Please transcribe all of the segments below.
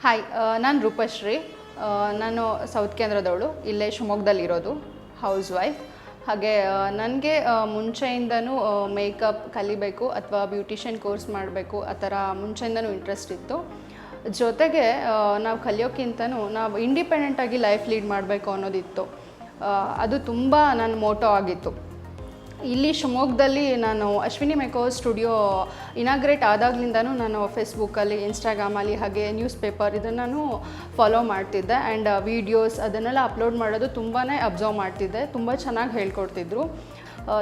Hi, ನಾನು ರೂಪಶ್ರೀ. ನಾನು south ಕೇಂದ್ರದವಳು, ಇಲ್ಲೇ ಶಿವಮೊಗ್ಗದಲ್ಲಿರೋದು, ಹೌಸ್ ವೈಫ್. ಹಾಗೆ ನನಗೆ ಮುಂಚೆಯಿಂದನೂ ಮೇಕಪ್ ಕಲಿಬೇಕು ಅಥವಾ ಬ್ಯೂಟಿಷಿಯನ್ ಕೋರ್ಸ್ ಮಾಡಬೇಕು ಆ ಥರ ಮುಂಚೆಯಿಂದನೂ ಇಂಟ್ರೆಸ್ಟ್ ಇತ್ತು. ಜೊತೆಗೆ ನಾವು ಕಲಿಯೋಕ್ಕಿಂತನೂ ನಾವು ಇಂಡಿಪೆಂಡೆಂಟಾಗಿ ಲೈಫ್ ಲೀಡ್ ಮಾಡಬೇಕು ಅನ್ನೋದಿತ್ತು. ಅದು ತುಂಬ ನನ್ನ ಮೋಟೋ ಆಗಿತ್ತು. ಇಲ್ಲಿ ಶಿವಮೊಗ್ಗದಲ್ಲಿ ನಾನು ಅಶ್ವಿನಿ ಮೇಕೋವರ್ ಸ್ಟುಡಿಯೋ ಇನಾಗ್ರೇಟ್ ಆದಾಗ್ಲಿಂದನೂ ನಾನು ಫೇಸ್ಬುಕ್ಕಲ್ಲಿ, ಇನ್ಸ್ಟಾಗ್ರಾಮಲ್ಲಿ, ಹಾಗೆ ನ್ಯೂಸ್ ಪೇಪರ್ ಇದನ್ನು ಫಾಲೋ ಮಾಡ್ತಿದ್ದೆ. ಆ್ಯಂಡ್ ವೀಡಿಯೋಸ್ ಅದನ್ನೆಲ್ಲ ಅಪ್ಲೋಡ್ ಮಾಡೋದು ತುಂಬಾ ಅಬ್ಸರ್ವ್ ಮಾಡ್ತಿದ್ದೆ. ತುಂಬ ಚೆನ್ನಾಗಿ ಹೇಳ್ಕೊಡ್ತಿದ್ರು.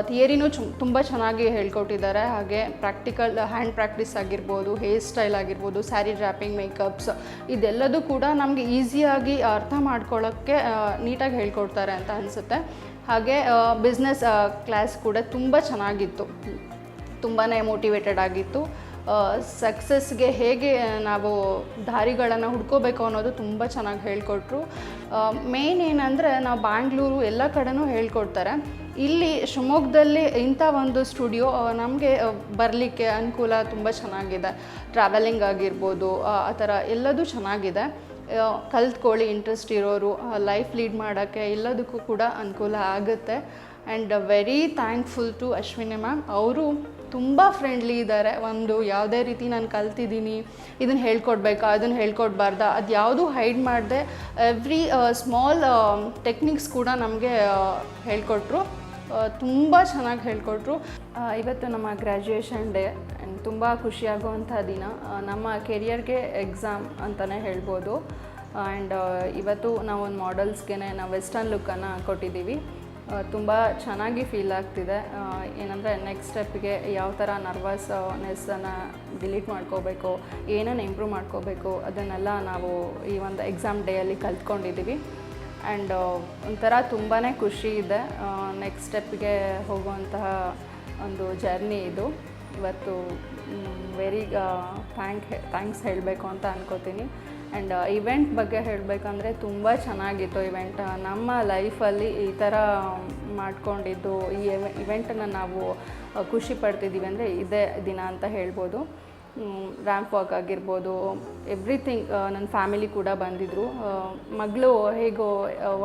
ಥಿಯರಿನೂ ತುಂಬ ಚೆನ್ನಾಗಿ ಹೇಳ್ಕೊಟ್ಟಿದ್ದಾರೆ. ಹಾಗೆ ಪ್ರಾಕ್ಟಿಕಲ್ ಹ್ಯಾಂಡ್ ಪ್ರಾಕ್ಟೀಸ್ ಆಗಿರ್ಬೋದು, ಹೇರ್ ಸ್ಟೈಲ್ ಆಗಿರ್ಬೋದು, ಸ್ಯಾರಿ ಡ್ರ್ಯಾಪಿಂಗ್, ಮೇಕಪ್ಸ್ ಇದೆಲ್ಲದೂ ಕೂಡ ನಮಗೆ ಈಸಿಯಾಗಿ ಅರ್ಥ ಮಾಡ್ಕೊಳ್ಳೋಕ್ಕೆ ನೀಟಾಗಿ ಹೇಳ್ಕೊಡ್ತಾರೆ ಅಂತ ಅನಿಸುತ್ತೆ. ಹಾಗೆ ಬಿಸ್ನೆಸ್ ಕ್ಲಾಸ್ ಕೂಡ ತುಂಬ ಚೆನ್ನಾಗಿತ್ತು, ತುಂಬಾ ಮೋಟಿವೇಟೆಡ್ ಆಗಿತ್ತು. ಸಕ್ಸಸ್ಗೆ ಹೇಗೆ ನಾವು ದಾರಿಗಳನ್ನು ಹುಡ್ಕೋಬೇಕು ಅನ್ನೋದು ತುಂಬ ಚೆನ್ನಾಗಿ ಹೇಳ್ಕೊಟ್ರು. ಮೇನ್ ಏನಂದರೆ ನಾವು ಬ್ಯಾಂಗ್ಳೂರು ಎಲ್ಲ ಕಡೆನೂ ಹೇಳ್ಕೊಡ್ತಾರೆ. ಇಲ್ಲಿ ಶಿವಮೊಗ್ಗದಲ್ಲಿ ಇಂಥ ಒಂದು ಸ್ಟುಡಿಯೋ ನಮಗೆ ಬರಲಿಕ್ಕೆ ಅನುಕೂಲ ತುಂಬ ಚೆನ್ನಾಗಿದೆ. ಟ್ರಾವೆಲಿಂಗ್ ಆಗಿರ್ಬೋದು, ಆ ಥರ ಎಲ್ಲದೂ ಚೆನ್ನಾಗಿದೆ. ಕಲ್ತ್ಕೊಳ್ಳಿ ಇಂಟ್ರೆಸ್ಟ್ ಇರೋರು ಲೈಫ್ ಲೀಡ್ ಮಾಡೋಕ್ಕೆ ಎಲ್ಲದಕ್ಕೂ ಕೂಡ ಅನುಕೂಲ ಆಗುತ್ತೆ. And very thankful to Ashwini ma'am. ಅವರು ತುಂಬ ಫ್ರೆಂಡ್ಲಿ ಇದ್ದಾರೆ. ಒಂದು ಯಾವುದೇ ರೀತಿ ನಾನು ಕಲ್ತಿದ್ದೀನಿ, ಇದನ್ನು ಹೇಳ್ಕೊಡ್ಬೇಕಾ, ಅದನ್ನು ಹೇಳ್ಕೊಡ್ಬಾರ್ದಾ, ಅದು ಯಾವುದೂ ಹೈಡ್ ಮಾಡದೆ ಎವ್ರಿ ಸ್ಮಾಲ್ ಟೆಕ್ನಿಕ್ಸ್ ಕೂಡ ನಮಗೆ ಹೇಳ್ಕೊಟ್ರು. ತುಂಬ ಚೆನ್ನಾಗಿ ಹೇಳ್ಕೊಟ್ರು. ಇವತ್ತು ನಮ್ಮ ಗ್ರ್ಯಾಜುಯೇಷನ್ ಡೇ. ಆ್ಯಂಡ್ ತುಂಬ ಖುಷಿಯಾಗುವಂಥ ದಿನ. ನಮ್ಮ ಕೆರಿಯರ್ಗೆ ಎಕ್ಸಾಮ್ ಅಂತಲೇ ಹೇಳ್ಬೋದು. ಆ್ಯಂಡ್ ಇವತ್ತು ನಾವೊಂದು ಮಾಡೆಲ್ಸ್ಗೆ ನಾವು ವೆಸ್ಟರ್ನ್ ಲುಕ್ಕನ್ನು ಕೊಟ್ಟಿದ್ದೀವಿ. ತುಂಬ ಚೆನ್ನಾಗಿ ಫೀಲ್ ಆಗ್ತಿದೆ. ಏನಂದರೆ ನೆಕ್ಸ್ಟ್ ಸ್ಟೆಪ್ಗೆ ಯಾವ ಥರ ನರ್ವಸ್ನೆಸ್ಸನ್ನು ಡಿಲೀಟ್ ಮಾಡ್ಕೋಬೇಕು, ಏನನ್ನು ಇಂಪ್ರೂವ್ ಮಾಡ್ಕೋಬೇಕು, ಅದನ್ನೆಲ್ಲ ನಾವು ಈ ಒಂದು ಎಕ್ಸಾಮ್ ಡೇಯಲ್ಲಿ ಕಲ್ತ್ಕೊಂಡಿದ್ದೀವಿ. ಆ್ಯಂಡ್ ಒಂಥರ ತುಂಬಾ ಖುಷಿ ಇದೆ. ನೆಕ್ಸ್ಟ್ ಸ್ಟೆಪ್ಗೆ ಹೋಗುವಂತಹ ಒಂದು ಜರ್ನಿ ಇದು. ಇವತ್ತು ವೆರಿ ಥ್ಯಾಂಕ್ಸ್ ಹೇಳಬೇಕು ಅಂತ ಅನ್ಕೋತೀನಿ. ಆ್ಯಂಡ್ ಇವೆಂಟ್ ಬಗ್ಗೆ ಹೇಳಬೇಕಂದ್ರೆ ತುಂಬ ಚೆನ್ನಾಗಿತ್ತು ಇವೆಂಟ್. ನಮ್ಮ ಲೈಫಲ್ಲಿ ಈ ಥರ ಮಾಡ್ಕೊಂಡಿದ್ದು, ಈ ಇವೆಂಟನ್ನು ನಾವು ಖುಷಿ ಪಡ್ತಿದ್ದೀವಿ ಅಂದರೆ ಇದೇ ದಿನ ಅಂತ ಹೇಳ್ಬೋದು. ರ್ಯಾಂಪ್ ವಾಕ್ ಆಗಿರ್ಬೋದು, ಎವ್ರಿಥಿಂಗ್. ನನ್ನ ಫ್ಯಾಮಿಲಿ ಕೂಡ ಬಂದಿದ್ದರು. ಮಗಳು ಹೇಗೋ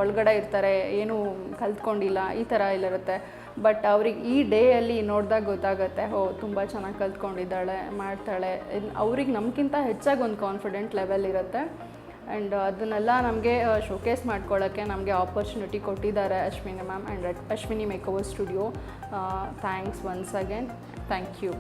ಒಳಗಡೆ ಇರ್ತಾರೆ, ಏನೂ ಕಲ್ತ್ಕೊಂಡಿಲ್ಲ, ಈ ಥರ ಇರುತ್ತೆ. ಬಟ್ ಅವ್ರಿಗೆ ಈ ಡೇಯಲ್ಲಿ ನೋಡಿದಾಗ ಗೊತ್ತಾಗುತ್ತೆ, ತುಂಬ ಚೆನ್ನಾಗಿ ಕಲ್ತ್ಕೊಂಡಿದ್ದಾಳೆ, ಮಾಡ್ತಾಳೆ. ಅವ್ರಿಗೆ ನಮಗಿಂತ ಹೆಚ್ಚಾಗಿ ಒಂದು ಕಾನ್ಫಿಡೆಂಟ್ ಲೆವೆಲ್ ಇರುತ್ತೆ. ಆ್ಯಂಡ್ ಅದನ್ನೆಲ್ಲ ನಮಗೆ ಶೋಕೇಸ್ ಮಾಡ್ಕೊಳ್ಳೋಕ್ಕೆ ನಮಗೆ ಆಪರ್ಚುನಿಟಿ ಕೊಟ್ಟಿದ್ದಾರೆ Ashwini ma'am and Ashwini makeover studio. Thanks once again. Thank you.